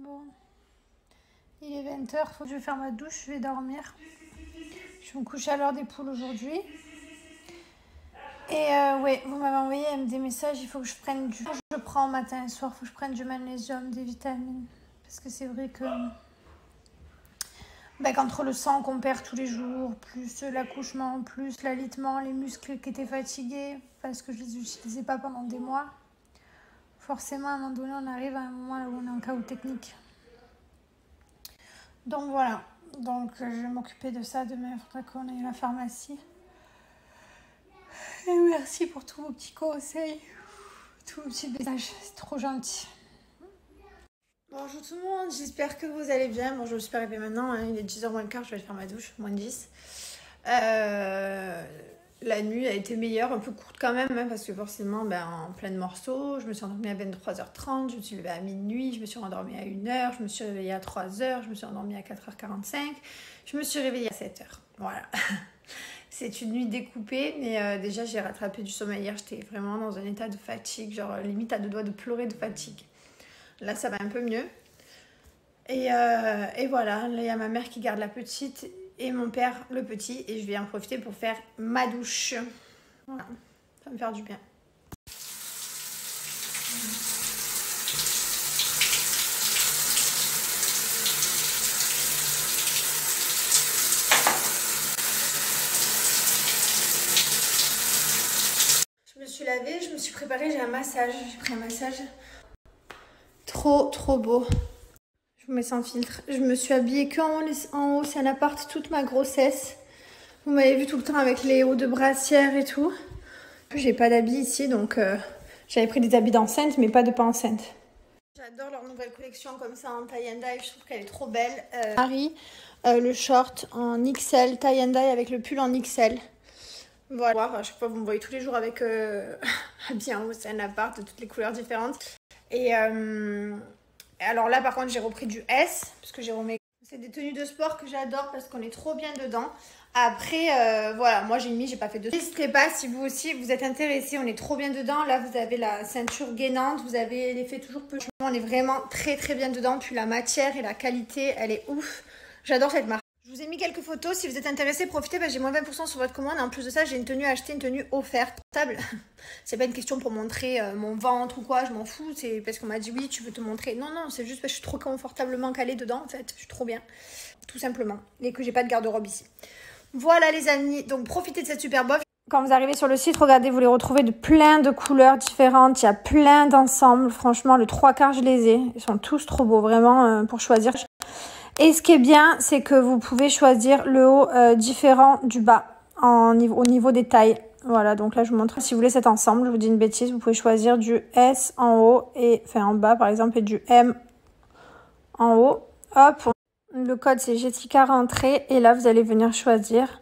Bon, il est 20 h, faut que je fasse ma douche, je vais dormir. Je vais me coucher à l'heure des poules aujourd'hui. Et ouais, vous m'avez envoyé des messages, il faut que je prenne du... Je prends matin et soir, il faut que je prenne du magnésium, des vitamines. Parce que c'est vrai que... qu'entre le sang qu'on perd tous les jours, plus l'accouchement, plus l'alitement, les muscles qui étaient fatigués, parce que je les utilisais pas pendant des mois, forcément à un moment donné on arrive à un moment là où on est en chaos technique. Donc voilà, donc je vais m'occuper de ça demain, il faudra qu'on aille à la pharmacie. Et merci pour tous vos petits conseils, tous vos petits messages, c'est trop gentil. Bonjour tout le monde, j'espère que vous allez bien. Bon, je me suis pas arrivée maintenant, hein. Il est 10 h moins le quart, je vais aller faire ma douche, moins 10. La nuit a été meilleure, un peu courte quand même, hein, parce que forcément, en plein de morceaux. Je me suis endormie à 23 h 30, je me suis levée à minuit, je me suis endormie à 1 h, je me suis réveillée à 3 h, je me suis endormie à 4 h 45, je me suis réveillée à 7 h. Voilà. C'est une nuit découpée, mais déjà j'ai rattrapé du sommeil hier, j'étais vraiment dans un état de fatigue, genre limite à deux doigts de pleurer de fatigue. Là, ça va un peu mieux. Et voilà, là, il y a ma mère qui garde la petite et mon père le petit. Et je vais en profiter pour faire ma douche. Voilà, ça va me faire du bien. Je me suis lavée, je me suis préparée, j'ai un massage. J'ai pris un massage trop beau. Je vous mets sans filtre. Je me suis habillée en haut, c'est un appart toute ma grossesse. Vous m'avez vu tout le temps avec les hauts de brassière et tout. J'ai pas d'habits ici, donc j'avais pris des habits d'enceinte, mais pas enceinte. J'adore leur nouvelle collection comme ça en tie and dye, je trouve qu'elle est trop belle. Marie, le short en XL, tie and dye avec le pull en XL. Voilà, à chaque fois vous me voyez tous les jours avec habillée en haut, c'est un appart de toutes les couleurs différentes. Et alors là par contre j'ai repris du S, parce que j'ai remis... C'est des tenues de sport que j'adore parce qu'on est trop bien dedans. Après, voilà, moi j'ai mis, j'ai pas fait de... N'hésitez pas si vous aussi vous êtes intéressés, on est trop bien dedans. Là vous avez la ceinture gainante, vous avez l'effet toujours peu. On est vraiment très bien dedans, puis la matière et la qualité, elle est ouf. J'adore cette marque. Je vous ai mis quelques photos, si vous êtes intéressés, profitez, j'ai moins 20% sur votre commande. En plus de ça, j'ai une tenue achetée, une tenue offerte. C'est pas une question pour montrer mon ventre ou quoi, je m'en fous. C'est parce qu'on m'a dit oui, tu veux te montrer. Non, c'est juste parce que je suis trop confortablement calée dedans en fait. Je suis trop bien, tout simplement. Et que j'ai pas de garde-robe ici. Voilà les amis, donc profitez de cette superbe offre. Quand vous arrivez sur le site, regardez, vous les retrouvez de plein de couleurs différentes. Il y a plein d'ensembles. Franchement, le 3/4, je les ai. Ils sont tous trop beaux, vraiment, pour choisir. Et ce qui est bien, c'est que vous pouvez choisir le haut différent du bas au niveau des tailles. Voilà, donc là, je vous montre. Si vous voulez cet ensemble, je vous dis une bêtise, vous pouvez choisir du S en haut, en bas, par exemple, et du M en haut. Hop, le code, c'est Jessica rentrée. Et là, vous allez venir choisir,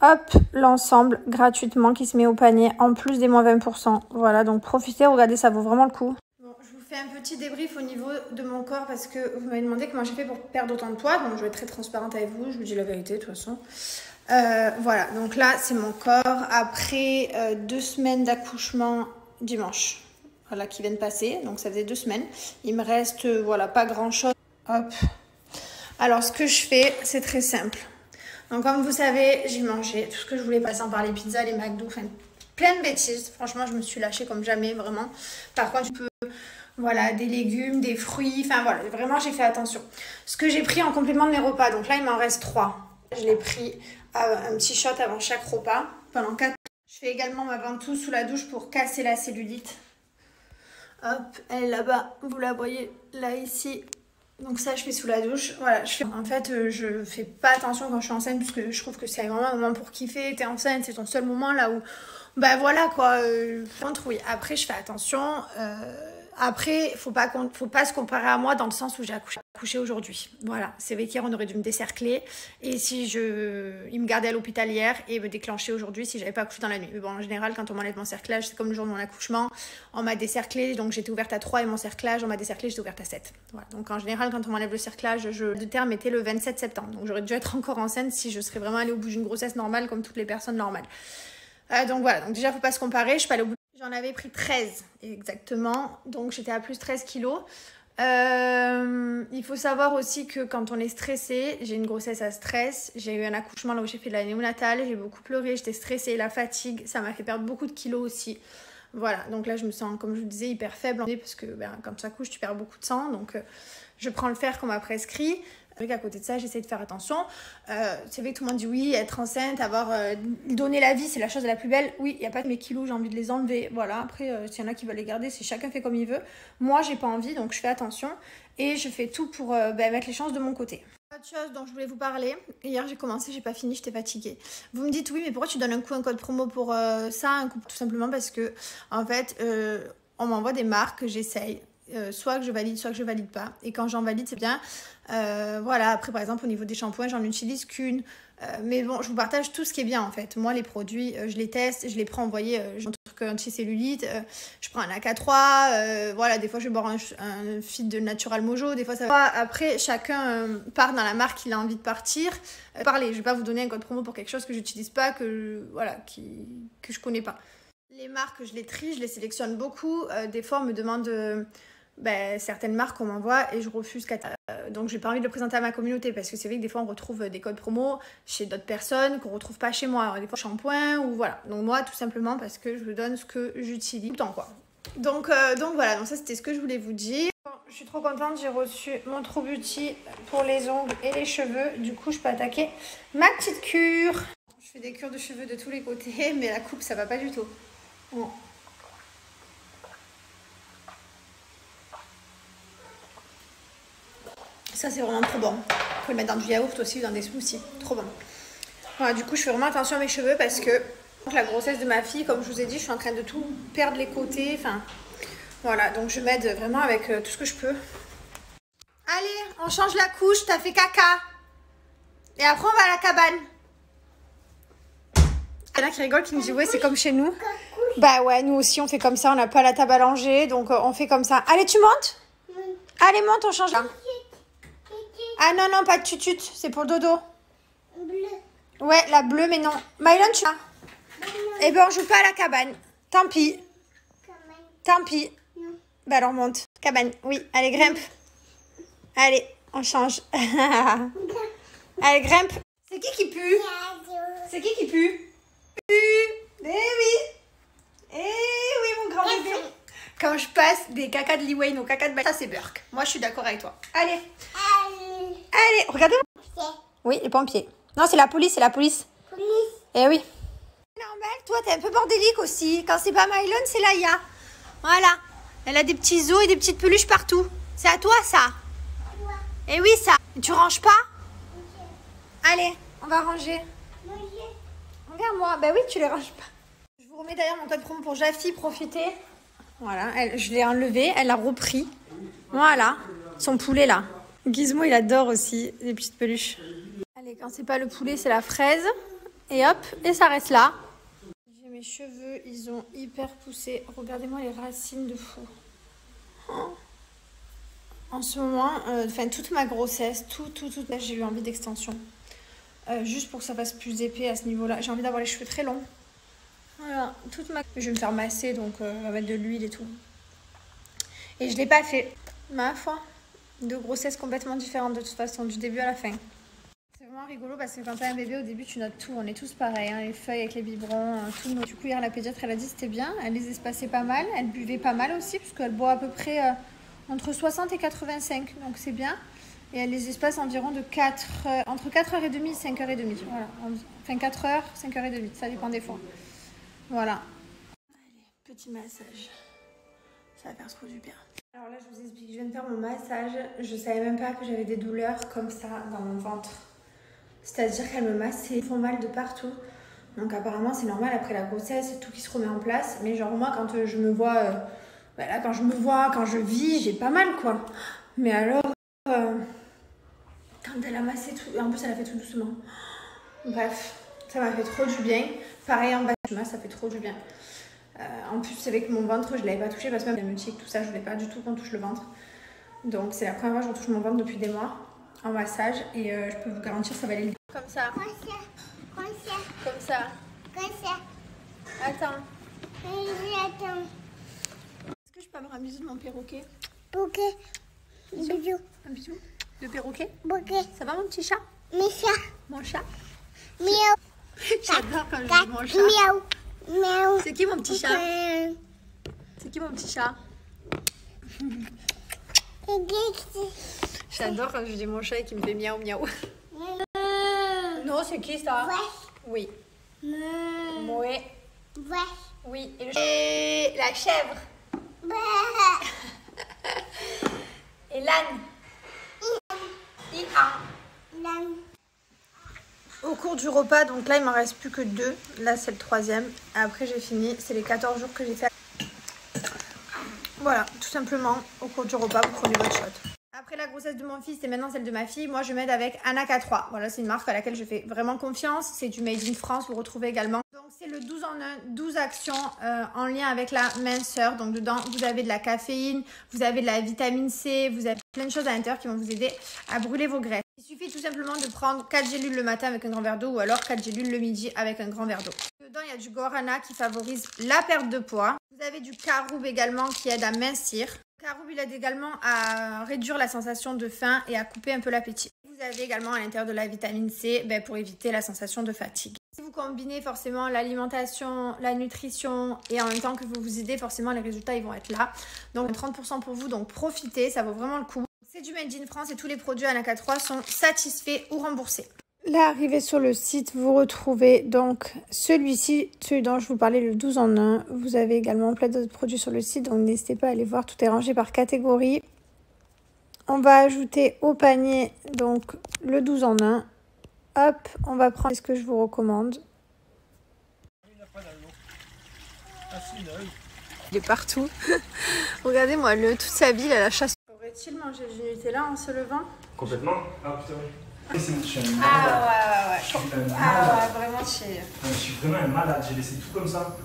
hop, l'ensemble gratuitement qui se met au panier, en plus des moins 20%. Voilà, donc profitez, regardez, ça vaut vraiment le coup. Je vous fais un petit débrief au niveau de mon corps parce que vous m'avez demandé comment j'ai fait pour perdre autant de poids. Donc je vais être très transparente avec vous, je vous dis la vérité de toute façon. Voilà, donc là c'est mon corps après 2 semaines d'accouchement dimanche. Voilà, qui viennent de passer, donc ça faisait 2 semaines. Il me reste, voilà, pas grand chose. Hop. Alors ce que je fais, c'est très simple. Donc comme vous savez, j'ai mangé tout ce que je voulais, passant par les pizzas, les McDo, enfin plein de bêtises. Franchement, je me suis lâchée comme jamais, vraiment. Par contre, je peux... Voilà, des légumes, des fruits, enfin voilà, vraiment j'ai fait attention. Ce que j'ai pris en complément de mes repas, donc là il m'en reste 3. Je l'ai pris un petit shot avant chaque repas, pendant 4. Je fais également ma ventouse sous la douche pour casser la cellulite. Hop, elle est là-bas, vous la voyez là ici. Donc ça je fais sous la douche, voilà. En fait, je fais pas attention quand je suis enceinte, parce que je trouve que c'est vraiment un moment pour kiffer. T'es enceinte, c'est ton seul moment là où... voilà quoi, oui. Après je fais attention... Après, faut pas se comparer à moi dans le sens où j'ai accouché aujourd'hui. Voilà, c'est vrai qu'hier on aurait dû me décercler et il me gardait à l'hôpital hier et me déclencher aujourd'hui si j'avais pas accouché dans la nuit. Mais bon, en général, quand on m'enlève mon cerclage, c'est comme le jour de mon accouchement, on m'a décerclé, donc j'étais ouverte à 3 et mon cerclage, on m'a décerclé, j'étais ouverte à 7. Voilà. Donc en général, quand on m'enlève le cerclage, le terme était le 27 septembre. Donc j'aurais dû être encore enceinte si je serais vraiment allée au bout d'une grossesse normale comme toutes les personnes normales. Donc voilà, donc déjà faut pas se comparer, je suis pas allée au bout. J'en avais pris 13 exactement, donc j'étais à plus 13 kilos. il faut savoir aussi que quand on est stressé, j'ai une grossesse à stress, j'ai eu un accouchement là où j'ai fait de la néonatale, j'ai beaucoup pleuré, j'étais stressée, la fatigue, ça m'a fait perdre beaucoup de kilos aussi. Voilà, donc là je me sens, comme je vous disais, hyper faible parce que quand tu accouches, tu perds beaucoup de sang, donc je prends le fer qu'on m'a prescrit. À côté de ça, j'essaie de faire attention. C'est vrai que tout le monde dit oui, être enceinte, donner la vie, c'est la chose la plus belle. Oui, il n'y a pas de mes kilos, j'ai envie de les enlever. Voilà, après, s'il y en a qui veulent les garder, c'est chacun fait comme il veut. Moi, j'ai pas envie, donc je fais attention. Et je fais tout pour mettre les chances de mon côté. Autre chose dont je voulais vous parler. Hier, j'ai commencé, j'ai pas fini, j'étais fatiguée. Vous me dites oui, mais pourquoi tu donnes un code promo pour ça? Tout simplement parce que, en fait, on m'envoie des marques que j'essaye. Soit que je valide, soit que je valide pas. Et quand j'en valide, c'est bien. Voilà, après par exemple au niveau des shampoings, j'en utilise qu'une. Mais bon, je vous partage tout ce qui est bien en fait. Moi, les produits, je les teste, je les prends, vous voyez, j'ai un truc anti-cellulite, je prends un AK3, voilà, des fois je vais boire un feed de Natural Mojo, des fois ça va. Après, chacun part dans la marque qu'il a envie de partir. Parlez, je vais pas vous donner un code promo pour quelque chose que j'utilise pas, que je connais pas. Les marques, je les trie, je les sélectionne beaucoup. Des fois, on me demande certaines marques qu'on m'envoie et je refuse. Donc, j'ai pas envie de le présenter à ma communauté parce que c'est vrai que des fois, on retrouve des codes promo chez d'autres personnes qu'on retrouve pas chez moi. Des fois, shampoing ou voilà. Donc, moi, tout simplement parce que je vous donne ce que j'utilise tout le temps, quoi. Donc voilà, donc ça, c'était ce que je voulais vous dire. Bon, je suis trop contente, j'ai reçu mon True Beauty pour les ongles et les cheveux. Du coup, je peux attaquer ma petite cure. Je fais des cures de cheveux de tous les côtés, mais la coupe, ça va pas du tout. Bon. Ça, c'est vraiment trop bon. Vous pouvez le mettre dans du yaourt aussi ou dans des smoothies. Trop bon. Voilà, du coup, je fais vraiment attention à mes cheveux parce que la grossesse de ma fille, comme je vous ai dit, je suis en train de tout perdre les côtés. Enfin, voilà, donc je m'aide vraiment avec tout ce que je peux. Allez, on change la couche, t'as fait caca. Et après, on va à la cabane. Il y en a qui rigolent, qui me dit ouais, c'est comme chez nous. Bah ouais, nous aussi, on fait comme ça. On n'a pas la table à langer, donc on fait comme ça. Allez, tu montes? Allez, monte, on change là. Ah non, non, pas de tutut, c'est pour le dodo. Bleu. Ouais, la bleue, mais non. Mylon, tu as? Eh ben, on joue pas à la cabane. Tant pis. Tant pis. Non. Bah alors, monte. Cabane, oui. Allez, grimpe. Allez, on change. Allez, grimpe. C'est qui pue? C'est qui pue? Eh oui. Eh oui, mon grand bébé. Quand je passe des cacas de Lee Wayne au caca de Belle, ça c'est Burke. Moi, je suis d'accord avec toi. Allez. Allez, regardez. Oui, les pompiers. Non, c'est la police, c'est la police. Eh oui. C'est normal, toi, t'es un peu bordélique aussi. Quand c'est pas Mylon, c'est Laïa. Voilà. Elle a des petits os et des petites peluches partout. C'est à toi, ça? Eh oui, ça. Et tu ranges pas? Allez, on va ranger. Regarde-moi. Ben oui, tu les ranges pas. Je vous remets d'ailleurs mon code promo pour Jaffy, profitez. Voilà, je l'ai enlevé, elle l'a repris. Voilà, son poulet là. Gizmo, il adore aussi les petites peluches. Allez, quand c'est pas le poulet, c'est la fraise. Et hop, et ça reste là. J'ai mes cheveux, ils ont hyper poussé. Regardez-moi les racines de fou. Oh. En ce moment, toute ma grossesse, là, j'ai eu envie d'extension. Juste pour que ça fasse plus épais à ce niveau-là. J'ai envie d'avoir les cheveux très longs. Voilà, Je vais me faire masser, donc on va mettre de l'huile et tout. Et je l'ai pas fait. Ma foi, deux grossesses complètement différentes de toute façon, du début à la fin. C'est vraiment rigolo parce que quand t'as un bébé, au début, tu notes tout. On est tous pareils, hein, les feuilles avec les biberons, tout. Du coup, hier, la pédiatre, elle a dit que c'était bien. Elle les espaçait pas mal. Elle buvait pas mal aussi, puisqu'elle boit à peu près entre 60 et 85. Donc, c'est bien. Et elle les espace environ entre 4h30 et 5h30. Voilà. Enfin, 4h, 5h30. Ça dépend des fois. Voilà. Allez, petit massage. Ça va faire trop du bien. Alors là, je vous explique. Je viens de faire mon massage. Je savais même pas que j'avais des douleurs comme ça dans mon ventre. C'est-à-dire qu'elle me massait. Ils font mal de partout. Donc apparemment, c'est normal après la grossesse, tout qui se remet en place. Mais genre moi, quand je me vois... là, quand je vis, j'ai pas mal, quoi. Mais alors... quand elle a massé tout... En plus, elle a fait tout doucement. Bref, ça m'a fait trop du bien. Pareil en bas, ça fait trop du bien. En plus, c'est vrai que mon ventre, je ne l'avais pas touché parce que même le tout ça, je ne voulais pas du tout qu'on touche le ventre. Donc, c'est la première fois que je touche mon ventre depuis des mois en massage et je peux vous garantir ça va aller comme ça. Comme ça. Attends. Est-ce que je peux avoir un bisou de mon perroquet? Bisous. Un bisou. De perroquet. Bouquet. Ça va mon petit chat? Mes chats. Mon chat. Miaou. J'adore quand je Cat. dis mon chat. Miaou. Miaou. C'est qui mon petit chat? Euh, C'est qui mon petit chat? J'adore quand je dis mon chat et qu'il me fait miaou miaou. Non, c'est qui ça? Oui. Oui. Oui. Et la chèvre. Et l'âne. Au cours du repas, donc là il m'en reste plus que 2. Là c'est le 3e. Après j'ai fini. C'est les 14 jours que j'ai fait. Voilà, tout simplement, au cours du repas, vous prenez votre shot. Après la grossesse de mon fils et maintenant celle de ma fille, moi je m'aide avec Anaca3. Voilà, c'est une marque à laquelle je fais vraiment confiance. C'est du Made in France, vous retrouvez également. Donc c'est le 12 en 1, 12 actions en lien avec la minceur. Donc dedans, vous avez de la caféine, vous avez de la vitamine C, vous avez plein de choses à l'intérieur qui vont vous aider à brûler vos graisses. Il suffit tout simplement de prendre 4 gélules le matin avec un grand verre d'eau ou alors 4 gélules le midi avec un grand verre d'eau. Dedans, il y a du guarana qui favorise la perte de poids. Vous avez du caroube également qui aide à mincir. Le caroube, il aide également à réduire la sensation de faim et à couper un peu l'appétit. Vous avez également à l'intérieur de la vitamine C pour éviter la sensation de fatigue. Si vous combinez forcément l'alimentation, la nutrition et en même temps que vous vous aidez, forcément les résultats ils vont être là. Donc 30% pour vous, donc profitez, ça vaut vraiment le coup. C'est du Made in France et tous les produits Anaca3 sont satisfaits ou remboursés. Là, arrivé sur le site, vous retrouvez donc celui-ci, celui dont je vous parlais, le 12 en 1. Vous avez également plein d'autres produits sur le site, donc n'hésitez pas à aller voir. Tout est rangé par catégorie. On va ajouter au panier donc le 12 en 1. Hop, on va prendre ce que je vous recommande. Il est partout. Regardez-moi, toute sa vie, il a la chasse. Aurait-il mangé du Nutella en se levant? Complètement. Ah putain. Ah ouais. Ah ouais, vraiment, je suis vraiment un malade, j'ai laissé tout comme ça.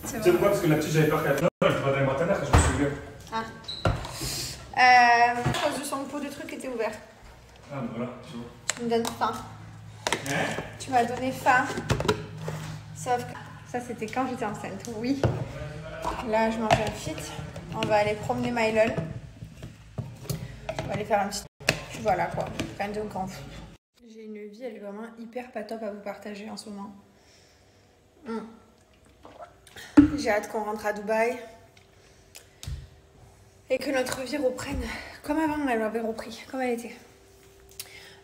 Tu sais pourquoi? Parce que la petite, j'avais peur qu'elle pleure, je vais dans les partenaires quand je me souviens. À cause de son pot de truc était ouvert. Ah ben voilà, tu vois. Tu me donnes faim. Tu m'as donné faim. Sauf que ça, c'était quand j'étais enceinte, oui. Là, je mange un fit. On va aller promener Mylon. On va aller faire un petit... Puis voilà quoi, rien de grand fou. J'ai une vie, elle est vraiment hyper pas top à vous partager en ce moment. J'ai hâte qu'on rentre à Dubaï. Et que notre vie reprenne comme avant elle avait repris, comme elle était.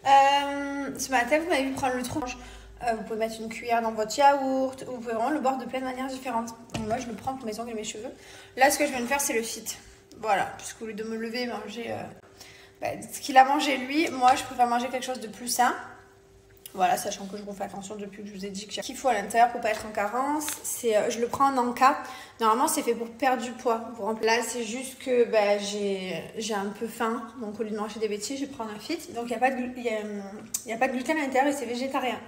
Ce matin, vous m'avez vu prendre le trou. Vous pouvez mettre une cuillère dans votre yaourt. Vous pouvez vraiment le boire de plein de manières différentes. Donc moi, je le prends pour mes ongles et mes cheveux. Là, ce que je viens de faire, c'est le fit. Voilà, puisqu'au lieu de me lever et manger ce qu'il a mangé lui, moi, je préfère manger quelque chose de plus sain. Voilà, sachant que je refais attention depuis que je vous ai dit qu'il faut à l'intérieur pour pas être en carence. Je le prends en Anka. Normalement, c'est fait pour perdre du poids. Là, c'est juste que j'ai un peu faim. Donc, au lieu de manger des bêtises, je vais prendre un fit. Donc, il n'y a pas de gluten à l'intérieur et c'est végétarien.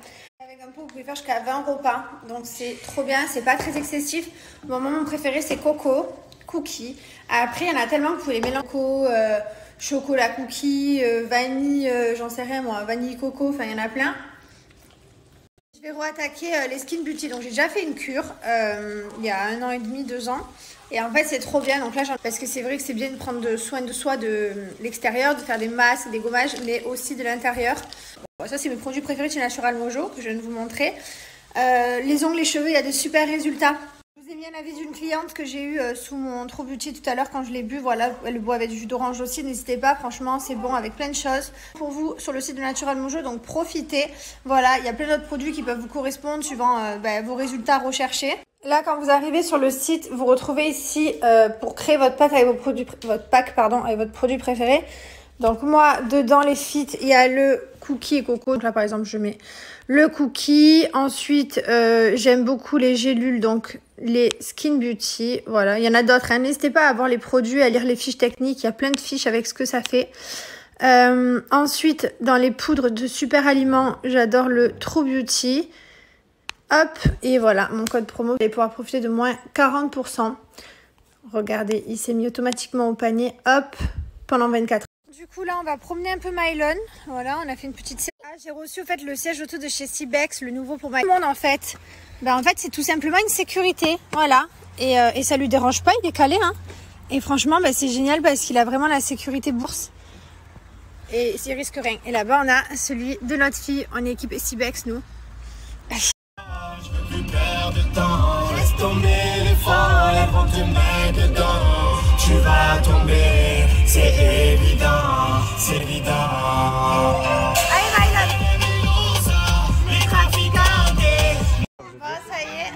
Avec un pot, vous pouvez faire jusqu'à 20 repas. Donc, c'est trop bien. C'est pas très excessif. Mon moment préféré, c'est coco, cookie. Après, il y en a tellement que vous pouvez les mélanger. Chocolat cookie, vanille, j'en sais rien moi, vanille coco, enfin il y en a plein. Je vais re-attaquer les Skin Beauty. Donc j'ai déjà fait une cure il y a 1 an et demi, 2 ans. Et en fait c'est trop bien. Donc là, parce que c'est vrai que c'est bien de prendre soin de soi de l'extérieur, de faire des masques, des gommages, mais aussi de l'intérieur. Bon, ça c'est mes produits préférés chez Natural Mojo que je viens de vous montrer. Les ongles, les cheveux, il y a de super résultats. Je vous ai mis un avis d'une cliente que j'ai eu sous mon True Beauty tout à l'heure quand je l'ai bu. Voilà, elle le boit avec du jus d'orange aussi. N'hésitez pas, franchement, c'est bon avec plein de choses pour vous sur le site de Natural Mojo. Donc profitez. Voilà, il y a plein d'autres produits qui peuvent vous correspondre suivant vos résultats recherchés. Là, quand vous arrivez sur le site, vous retrouvez ici pour créer votre pack avec avec votre produit préféré. Donc moi, dedans les fits, il y a le cookie et coco. Donc là, par exemple, je mets le cookie. Ensuite, j'aime beaucoup les gélules, donc les Skin Beauty. Voilà, il y en a d'autres. Hein. N'hésitez pas à voir les produits, à lire les fiches techniques. Il y a plein de fiches avec ce que ça fait. Ensuite, dans les poudres de super aliments, j'adore le True Beauty. Hop, et voilà, mon code promo. Vous allez pouvoir profiter de moins 40%. Regardez, il s'est mis automatiquement au panier. Hop, pendant 24 heures. Du coup, là, on va promener un peu Mylon. Voilà, on a fait une petite... j'ai reçu, le siège auto de chez Cibex, le nouveau pour Mylon, en fait. En fait, c'est tout simplement une sécurité. Voilà. Et ça lui dérange pas, il est calé, hein. Et franchement, c'est génial parce qu'il a vraiment la sécurité bourse. et s'il risque rien. Et là-bas, on a celui de notre fille. On est équipé Cibex, nous. Je veux plus perdre de temps. Laisse tomber les folles vont te mettre dedans. Tu vas tomber, c'est évident, c'est évident. Allez, Maïlon. Les trafiquants. Bon, ça y est.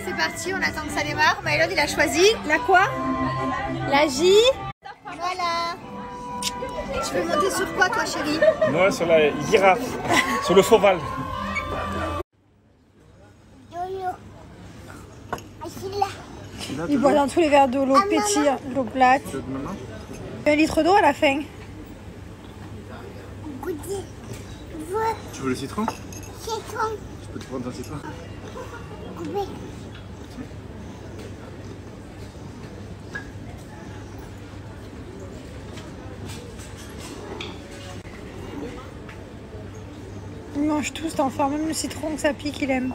C'est parti, on attend que ça démarre. Maïlon, il a choisi la quoi? La J. Voilà. Tu veux monter sur quoi, toi, chérie? Moi, sur la girafe, sur le fauval. Il boit dans tous les verres d'eau, l'eau pétille, l'eau plate. 1 litre d'eau à la fin. Tu veux le citron? Citron. Je peux te prendre un citron. Oui. Il mange tout cet enfant, même le citron que ça pique, il aime.